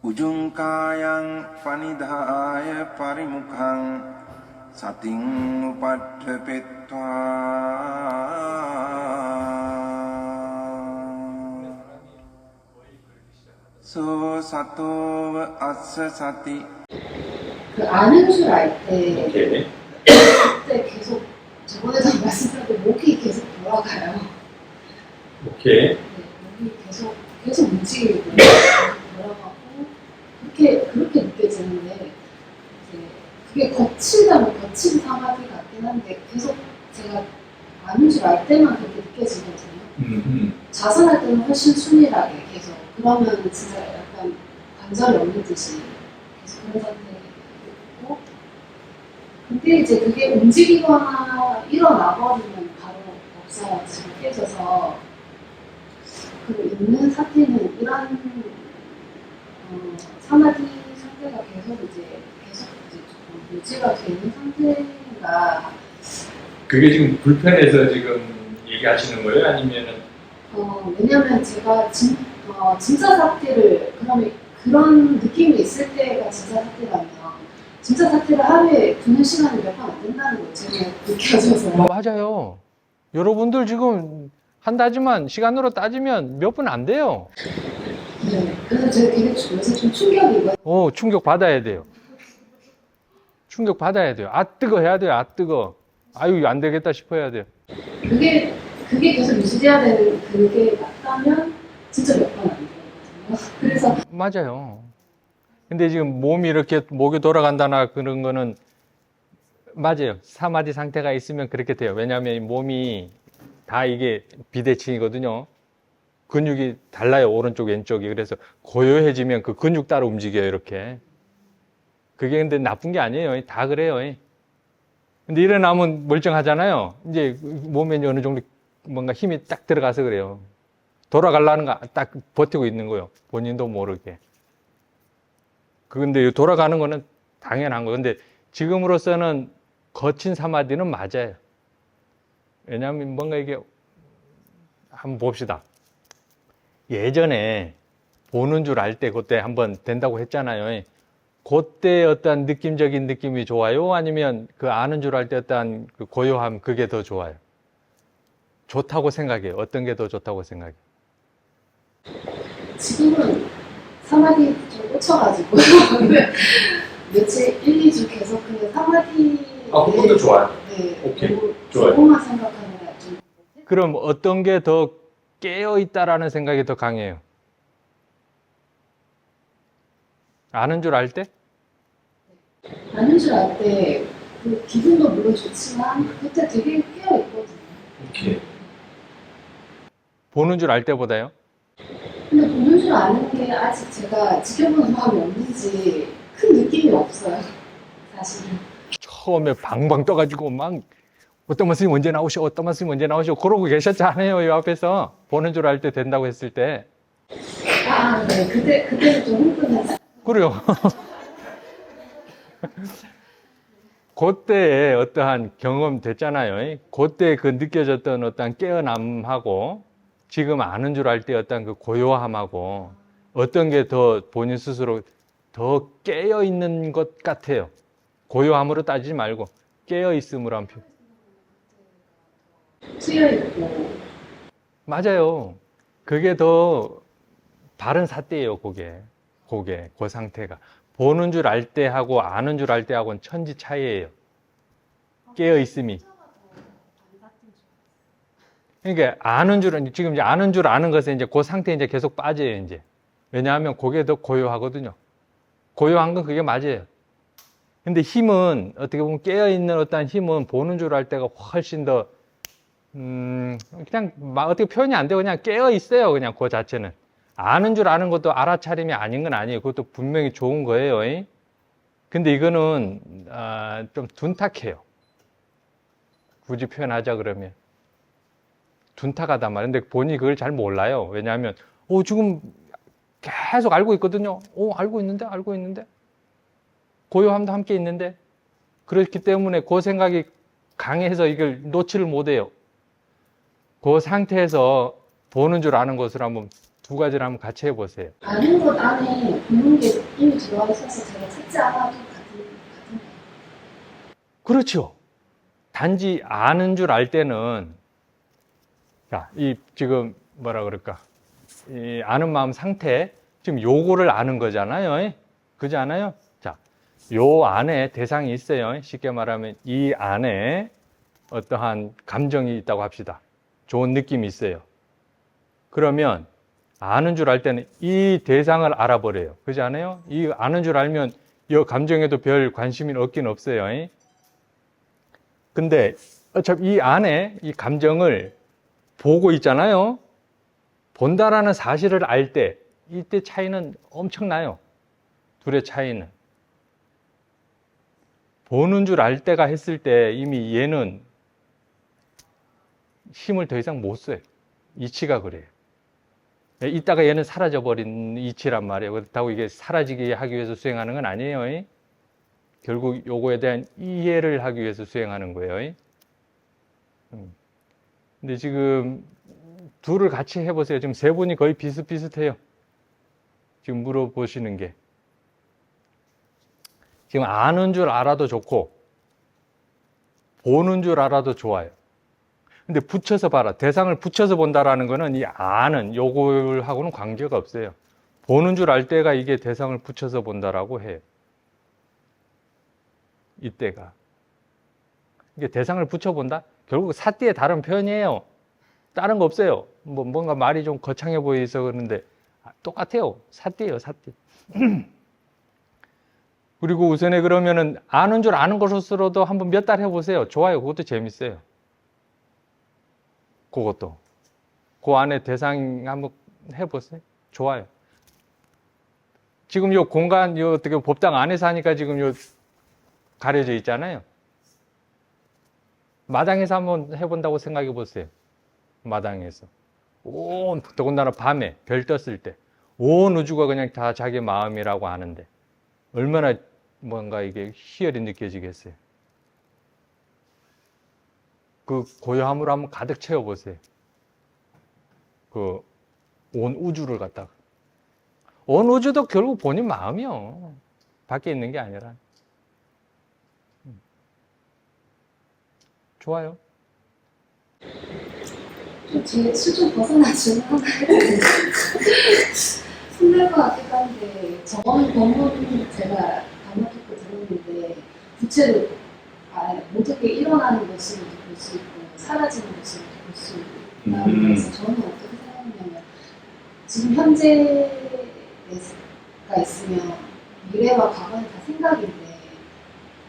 උජුංකායං පනිදාය පරිමුඛං සතින් උපට්ඨපෙත්වා 소 සතෝව අස්ස සති 그 아는 줄 알 때 오케이. 그때 계속 저번에도 말씀드렸는데 목이 계속 돌아가요. 오케이. 네, 목이 계속 움직이고 돌아가고 그렇게 느껴지는데 이제 그게 거칠다면 거친 사마디 같긴 한데 계속 제가 아는 줄 알 때만 그렇게 느껴지거든요. 자선할 때는 훨씬 순일하게 계속 그러면 진짜 약간 관절이 없는 듯이 계속 그런 상태고 근데 이제 그게 움직이거나 일어나버리면 바로 없어지고 깨져서 그 있는 사태는 이런 사마디 상태가 계속 이제 조금 유지가 되는 상태인가. 그게 지금 불편해서 지금 얘기하시는 거예요? 아니면은? 왜냐면 제가 진짜 사태를 그런 느낌이 있을 때가 진짜 사태라면 진짜 사태를 하루에 두는 시간이 몇 번 안 된다는 거 제가 느껴져서. 맞아요. 여러분들 지금 한다지만 시간으로 따지면 몇 분 안 돼요. 네, 그래서 제가 되게 요새 좀 충격이거든요. 충격 받아야 돼요. 충격 받아야 돼요. 아 뜨거 해야 돼요. 아 뜨거. 아유 안 되겠다 싶어야 돼요. 그게 계속 유지돼야 되는 그게 맞다면 진짜 몇 번 안 되거든요. 그래서 맞아요. 근데 지금 몸이 이렇게 목이 돌아간다나 그런 거는 맞아요. 사마디 상태가 있으면 그렇게 돼요. 왜냐하면 이 몸이 다 이게 비대칭이거든요. 근육이 달라요. 오른쪽 왼쪽이. 그래서 고요해지면 그 근육 따라 움직여요. 이렇게. 그게 근데 나쁜 게 아니에요. 다 그래요. 근데 일어나면 멀쩡하잖아요. 이제 몸에 어느 정도 뭔가 힘이 딱 들어가서 그래요. 돌아가려는 거 딱 버티고 있는 거예요. 본인도 모르게. 근데 돌아가는 거는 당연한 거예요. 근데 지금으로서는 거친 사마디는 맞아요. 왜냐하면 뭔가 이게 한번 봅시다. 예전에 보는 줄 알 때 그때 한번 된다고 했잖아요. 그때 어떤 느낌적인 느낌이 좋아요? 아니면 그 아는 줄 알 때 어떤 그 고요함 그게 더 좋아요? 좋다고 생각해요. 어떤 게 더 좋다고 생각해요? 지금은 사마디 좀 꽂혀가지고 며칠 1, 2주 계속 그냥 사마디 그것도 좋아요. 네, 오케이. 너무 좋아요. 조금만 생각하느라 좀 그럼 어떤 게 더 깨어있다라는 생각이 더 강해요? 아는 줄 알 때? 아는 줄 알 때 그 기분도 물론 좋지만 그때 되게 깨어있거든요. 오케이. 보는 줄 알 때보다요? 근데 보는 줄 아는 게 아직 제가 지켜보는 마음이 없는지 큰 느낌이 없어요. 사실은. 처음에 방방 떠가지고 막 어떤 말씀이 언제 나오셔, 어떤 말씀이 언제 나오셔 그러고 계셨잖아요. 이 앞에서 보는 줄 알 때 된다고 했을 때. 네. 그때는 좀 흥분했어요. 그래요. 그때에 어떠한 경험 됐잖아요. 그때 그 느껴졌던 어떤 깨어남하고 지금 아는 줄 알 때 어떤 그 고요함하고 어떤 게 더 본인 스스로 더 깨어 있는 것 같아요. 고요함으로 따지지 말고 깨어 있음으로 한 표. 트여있고 맞아요. 그게 더 바른 삿대예요. 그 상태가. 보는 줄 알 때 하고 아는 줄 알 때 하고는 천지 차이예요. 깨어 있음이. 그러니까 지금 이제 아는 줄 아는 것에 이제 그 상태에 이제 계속 빠져요, 이제. 왜냐하면 그게 더 고요하거든요. 고요한 건 그게 맞아요. 근데 힘은 어떻게 보면 깨어 있는 어떤 힘은 보는 줄 알 때가 훨씬 더 그냥 어떻게 표현이 안 되고 그냥 깨어 있어요. 그냥 그 자체는. 아는 줄 아는 것도 알아차림이 아닌 건 아니에요. 그것도 분명히 좋은 거예요. 근데 이거는 좀 둔탁해요. 굳이 표현하자 그러면. 둔탁하단 말이에요. 근데 본인이 그걸 잘 몰라요. 왜냐하면 지금 계속 알고 있거든요. 알고 있는데 고요함도 함께 있는데 그렇기 때문에 그 생각이 강해서 이걸 놓지를 못해요. 그 상태에서 보는 줄 아는 것을 한번 두 가지를 한번 같이 해보세요. 아는 것 안에 보는 게 이미 들어와 있어서 제가 찾지 않아도 같은 그렇죠. 단지 아는 줄 알 때는, 자, 이 지금 뭐라 그럴까, 이 아는 마음 상태, 지금 요거를 아는 거잖아요. 그지 않아요? 자, 요 안에 대상이 있어요. 쉽게 말하면 이 안에 어떠한 감정이 있다고 합시다. 좋은 느낌이 있어요. 그러면 아는 줄 알 때는 이 대상을 알아버려요. 그렇지 않아요? 이 아는 줄 알면 이 감정에도 별 관심이 없긴 없어요. 근데 어차피 이 안에 이 감정을 보고 있잖아요. 본다라는 사실을 알 때 이때 차이는 엄청나요. 둘의 차이는. 보는 줄 알 때가 했을 때 이미 얘는 힘을 더 이상 못 써요. 이치가 그래요. 이따가 얘는 사라져버린 이치란 말이에요. 그렇다고 이게 사라지게 하기 위해서 수행하는 건 아니에요. 결국 요거에 대한 이해를 하기 위해서 수행하는 거예요. 근데 지금 둘을 같이 해보세요. 지금 세 분이 거의 비슷비슷해요. 지금 물어보시는 게. 지금 아는 줄 알아도 좋고, 보는 줄 알아도 좋아요. 근데 붙여서 봐라. 대상을 붙여서 본다라는 거는 이 아는 요거하고는 관계가 없어요. 보는 줄 알 때가 이게 대상을 붙여서 본다라고 해요. 이때가. 이게 대상을 붙여본다? 결국 사띠의 다른 표현이에요. 다른 거 없어요. 뭔가 말이 좀 거창해 보여서 그러는데 똑같아요. 사띠예요, 사띠. 그리고 우선에 그러면은 아는 줄 아는 것으로도 한번 몇 달 해보세요. 좋아요. 그것도 재밌어요. 그것도. 그 안에 대상 한번 해보세요. 좋아요. 지금 요 공간, 요 어떻게 법당 안에서 하니까 지금 요 가려져 있잖아요. 마당에서 한번 해본다고 생각해 보세요. 마당에서. 더군다나 밤에 별 떴을 때. 온 우주가 그냥 다 자기 마음이라고 하는데. 얼마나 뭔가 이게 희열이 느껴지겠어요. 그 고요함으로 한번 가득 채워보세요. 그 온 우주를 갖다가. 온 우주도 결국 본인 마음이요. 밖에 있는 게 아니라. 좋아요. 제 수준 벗어나지는 않아요. 손댈 것 같기도 한데 저번 본문 제가 강연 듣고 들었는데 구체로 모든 게 일어나는 모습을 볼 수 있고 사라지는 모습을 볼 수 있다고 해서 저는 어떻게 생각하냐면 지금 현재가 있으면 미래와 과거는 다 생각인데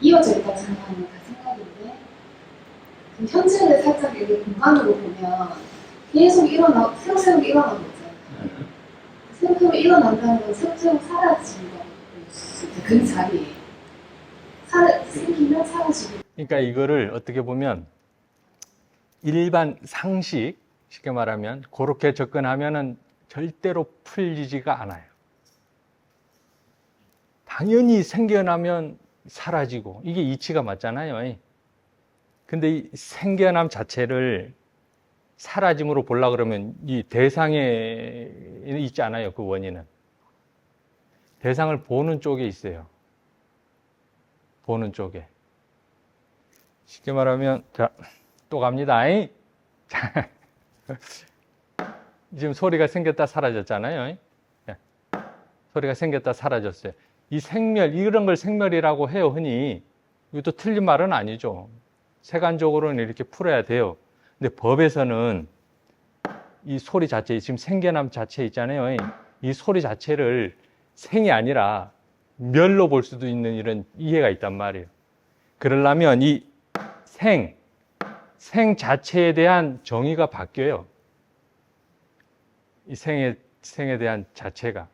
이어져 있다고 생각하면 다 생각인데 그 현재를 살짝 여기 공간으로 보면 계속 새록새록 일어나는 거잖아요. 새록새록 일어난다는 건 새록새록 사라진다고 볼 수 있죠. 그 자리에. 생기면 사라지고. 그러니까 이거를 어떻게 보면 일반 상식, 쉽게 말하면 그렇게 접근하면은 절대로 풀리지가 않아요. 당연히 생겨나면 사라지고 이게 이치가 맞잖아요. 근데 이 생겨남 자체를 사라짐으로 보려고 그러면 이 대상에 있지 않아요. 그 원인은. 대상을 보는 쪽에 있어요. 보는 쪽에. 쉽게 말하면, 자, 또 갑니다. 자, 지금 소리가 생겼다 사라졌잖아요. 소리가 생겼다 사라졌어요. 이 생멸, 이런 걸 생멸이라고 해요, 흔히. 이것도 틀린 말은 아니죠. 세간적으로는 이렇게 풀어야 돼요. 근데 법에서는 이 소리 자체, 지금 생겨남 자체 있잖아요. 이 소리 자체를 생이 아니라 멸로 볼 수도 있는 이런 이해가 있단 말이에요. 그러려면 이 생 자체에 대한 정의가 바뀌어요. 이 생에 대한 자체가.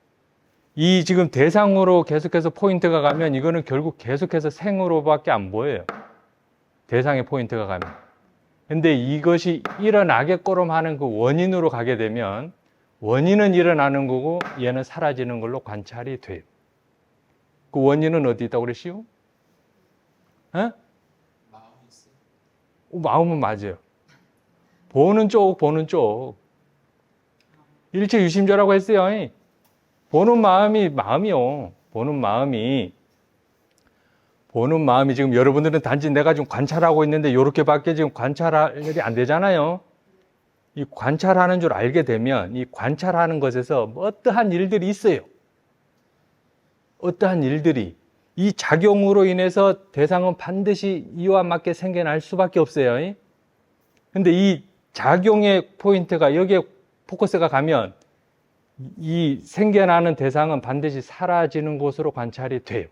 이 지금 대상으로 계속해서 포인트가 가면 이거는 결국 계속해서 생으로밖에 안 보여요. 대상의 포인트가 가면. 근데 이것이 일어나게끔 하는 그 원인으로 가게 되면 원인은 일어나는 거고 얘는 사라지는 걸로 관찰이 돼요. 그 원인은 어디 있다고 그랬시오? 마음이 있어요. 마음은 맞아요. 보는 쪽. 일체유심조라고 했어요. 보는 마음이 마음이요. 보는 마음이 지금 여러분들은 단지 내가 좀 관찰하고 있는데 이렇게밖에 지금 관찰이 안 되잖아요. 이 관찰하는 줄 알게 되면 이 관찰하는 것에서 어떠한 일들이 있어요. 어떠한 일들이 이 작용으로 인해서 대상은 반드시 이와 맞게 생겨날 수밖에 없어요. 근데 이 작용의 포인트가 여기에 포커스가 가면 이 생겨나는 대상은 반드시 사라지는 곳으로 관찰이 돼요.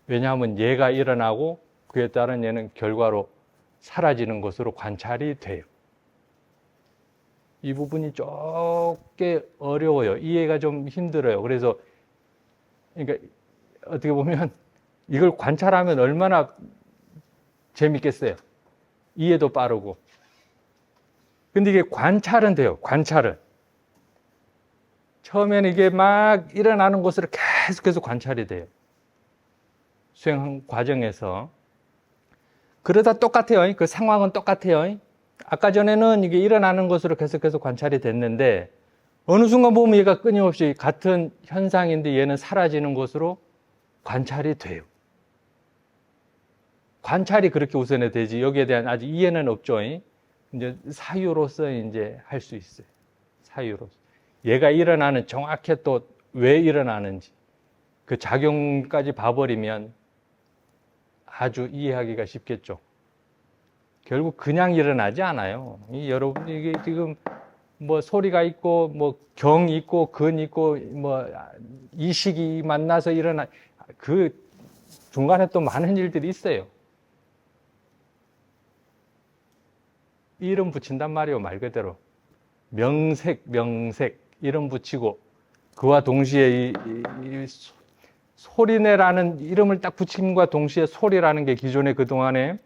왜냐하면 얘가 일어나고 그에 따른 얘는 결과로 사라지는 것으로 관찰이 돼요. 이 부분이 조금 어려워요. 이해가 좀 힘들어요. 그래서 그러니까 어떻게 보면 이걸 관찰하면 얼마나 재밌겠어요. 이해도 빠르고. 근데 이게 관찰은 돼요. 관찰은. 처음에는 이게 막 일어나는 것으로 계속해서 관찰이 돼요. 수행 과정에서. 그러다 똑같아요. 그 상황은 똑같아요. 아까 전에는 이게 일어나는 것으로 계속해서 관찰이 됐는데 어느 순간 보면 얘가 끊임없이 같은 현상인데 얘는 사라지는 것으로 관찰이 돼요. 관찰이 그렇게 우선이 되지 여기에 대한 아직 이해는 없죠. 이제 사유로서 이제 할 수 있어요. 사유로서. 얘가 일어나는 정확히 또 왜 일어나는지 그 작용까지 봐버리면 아주 이해하기가 쉽겠죠. 결국 그냥 일어나지 않아요. 여러분 이게 지금 뭐 소리가 있고 뭐 경이 있고 근 있고 뭐 이식이 만나서 일어나 그 중간에 또 많은 일들이 있어요. 이름 붙인단 말이에요. 말 그대로 명색 이름 붙이고 그와 동시에 이 소리내라는 이름을 딱 붙임과 동시에 소리라는 게 기존에 그동안에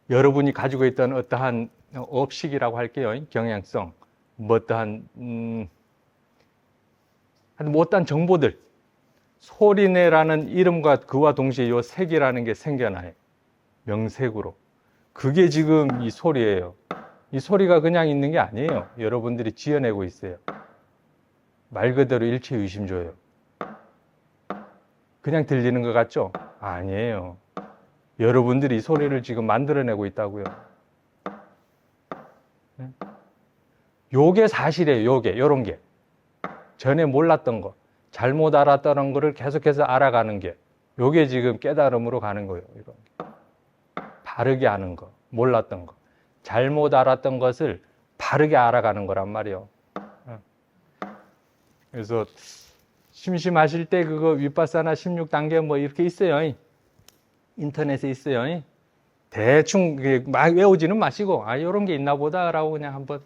여러분이 가지고 있던 어떠한 업식이라고 할게요. 경향성, 뭐 어떠한 어떠한 정보들 소리내라는 이름과 그와 동시에 이 색이라는 게 생겨나요. 명색으로. 그게 지금 이 소리예요. 이 소리가 그냥 있는 게 아니에요. 여러분들이 지어내고 있어요. 말 그대로 일체유심조예요. 그냥 들리는 것 같죠? 아니에요. 여러분들이 이 소리를 지금 만들어내고 있다고요. 요게 사실이에요. 요런 게. 전에 몰랐던 거, 잘못 알았다는 거를 계속해서 알아가는 게 요게 지금 깨달음으로 가는 거예요. 이런 게. 바르게 아는 거, 몰랐던 거. 잘못 알았던 것을 바르게 알아가는 거란 말이에요. 그래서 심심하실 때 그거 윗바사나 16단계 뭐 이렇게 있어요. 인터넷에 있어요. 대충 막 외우지는 마시고 이런 게 있나 보다라고 그냥 한번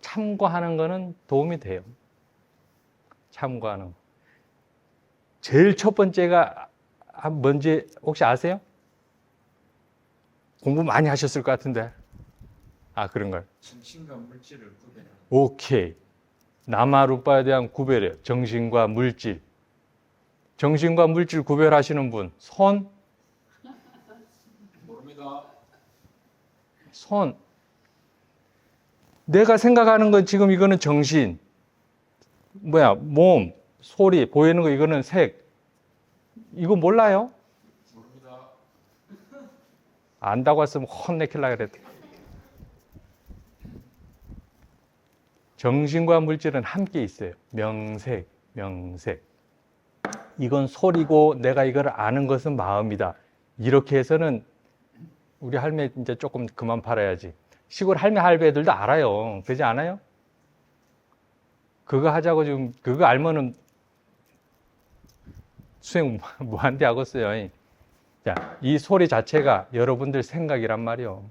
참고하는 거는 도움이 돼요. 참고하는 거. 제일 첫 번째가 뭔지 혹시 아세요? 공부 많이 하셨을 것 같은데. 그런가요? 정신과 물질을 구별하는. 오케이. 나마루빠에 대한 구별이에요. 정신과 물질. 정신과 물질 구별하시는 분, 손? 모릅니다. 손. 내가 생각하는 건 지금 이거는 정신. 몸, 소리, 보이는 거 이거는 색. 이거 몰라요? 모릅니다. 안다고 했으면 혼내키려고 그랬대. 정신과 물질은 함께 있어요. 명색. 이건 소리고 내가 이걸 아는 것은 마음이다. 이렇게 해서는 우리 할매 이제 조금 그만 팔아야지. 시골 할매 할배들도 알아요. 그러지 않아요? 그거 하자고 지금 그거 알면은 수행 무한대 하겠어요. 자, 이 소리 자체가 여러분들 생각이란 말이요.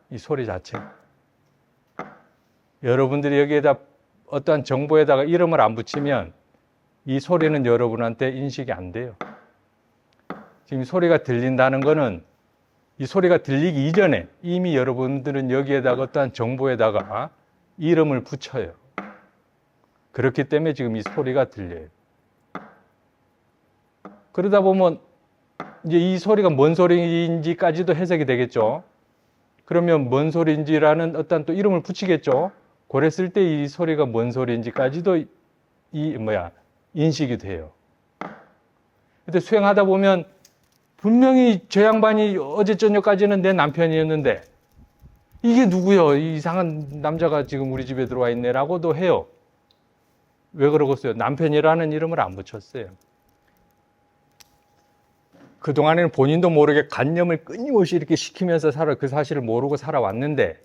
이 소리 자체. 여러분들이 여기에다 어떠한 정보에다가 이름을 안 붙이면 이 소리는 여러분한테 인식이 안 돼요. 지금 소리가 들린다는 거는 이 소리가 들리기 이전에 이미 여러분들은 여기에다가 어떠한 정보에다가 이름을 붙여요. 그렇기 때문에 지금 이 소리가 들려요. 그러다 보면 이제 이 소리가 뭔 소리인지까지도 해석이 되겠죠. 그러면 뭔 소리인지라는 어떤 또 이름을 붙이겠죠. 그랬을 때 이 소리가 뭔 소리인지까지도 인식이 돼요. 근데 수행하다 보면 분명히 저 양반이 어제 저녁까지는 내 남편이었는데 이게 누구요? 이 이상한 남자가 지금 우리 집에 들어와 있네라고도 해요. 왜 그러겠어요? 남편이라는 이름을 안 붙였어요. 그동안에는 본인도 모르게 관념을 끊임없이 이렇게 시키면서 그 사실을 모르고 살아왔는데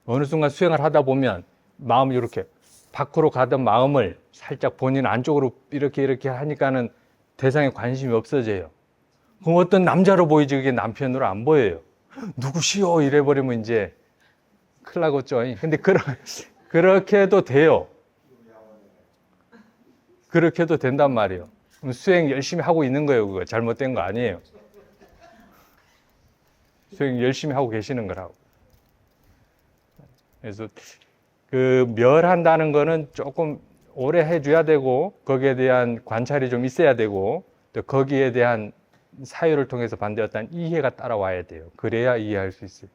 어느 순간 수행을 하다 보면 마음이 이렇게 밖으로 가던 마음을 살짝 본인 안쪽으로 이렇게 하니까는 대상에 관심이 없어져요. 그럼 어떤 남자로 보이지 그게 남편으로 안 보여요. 누구시오? 이래버리면 이제 큰일 나겠죠. 근데 그렇게 해도 돼요. 그렇게 해도 된단 말이에요. 그럼 수행 열심히 하고 있는 거예요. 그거 잘못된 거 아니에요. 수행 열심히 하고 계시는 거라고. 그래서 그 멸한다는 거는 조금 오래 해줘야 되고 거기에 대한 관찰이 좀 있어야 되고 또 거기에 대한 사유를 통해서 반대 어떤 이해가 따라와야 돼요. 그래야 이해할 수 있어요.